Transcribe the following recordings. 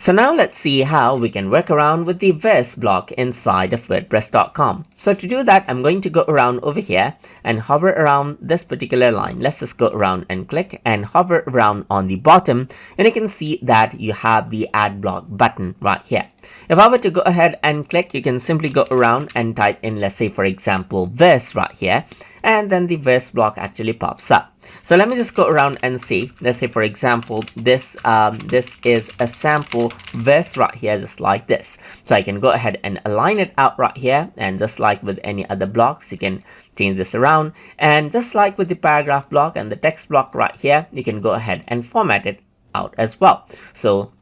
So now let's see how we can work around with the verse block inside of wordpress.com. So to do that, I'm going to go around over here and hover around this particular line. Let's just go around and click and hover around on the bottom, and you can see that you have the add block button right here. If I were to go ahead and click, you can simply go around and type in, let's say for example, verse right here, and then the verse block actually pops up. So let me just go around and see. Let's say for example, this is a sample verse right here, just like this. So I can go ahead and align it out right here, and just like with any other blocks, you can change this around. And just like with the paragraph block and the text block right here, you can go ahead and format it out as well. So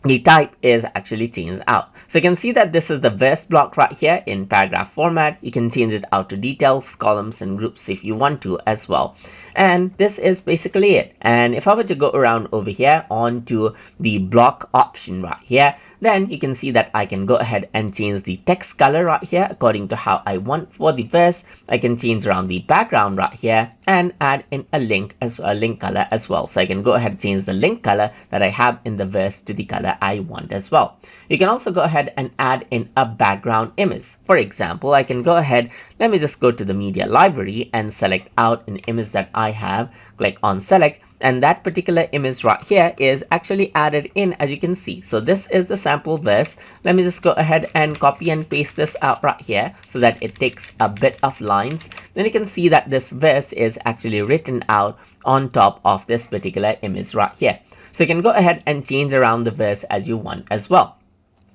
the type is actually changed out. So you can see that this is the verse block right here in paragraph format. You can change it out to details, columns, and groups if you want to as well. And this is basically it. And if I were to go around over here onto the block option right here, then you can see that I can go ahead and change the text color right here according to how I want for the verse. I can change around the background right here and add in a link color as well. So I can go ahead and change the link color that I have in the verse to the color I want as well. You can also go ahead and add in a background image. For example, I can go ahead, let me just go to the media library and select out an image that I have, click on select, and that particular image right here is actually added in, as you can see. So this is the sample verse. Let me just go ahead and copy and paste this out right here so that it takes a bit of lines. Then you can see that this verse is actually written out on top of this particular image right here. So you can go ahead and change around the verse as you want as well.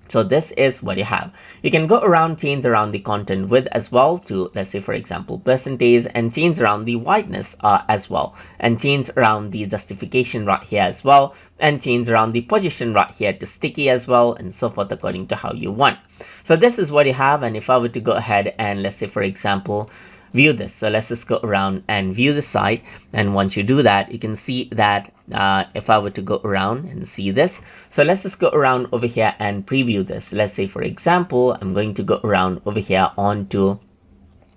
So this is what you have. You can go around, change around the content width as well to, let's say for example, percentage, and change around the whiteness as well, and change around the justification right here as well, and change around the position right here to sticky as well, and so forth according to how you want. So this is what you have. And if I were to go ahead and, let's say for example, view this, so let's just go around and view the site, and once you do that, you can see that if I were to go around and see this, so let's just go around over here and preview this. Let's say for example, I'm going to go around over here onto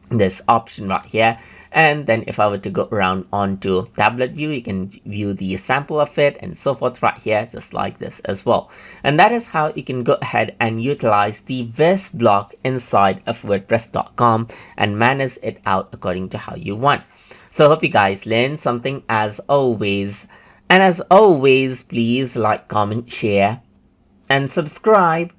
this option right here, and then if I were to go around onto tablet view, you can view the sample of it and so forth right here, just like this as well. And that is how you can go ahead and utilize the verse block inside of wordpress.com and manage it out according to how you want. So I hope you guys learned something as always. And as always, please like, comment, share, and subscribe.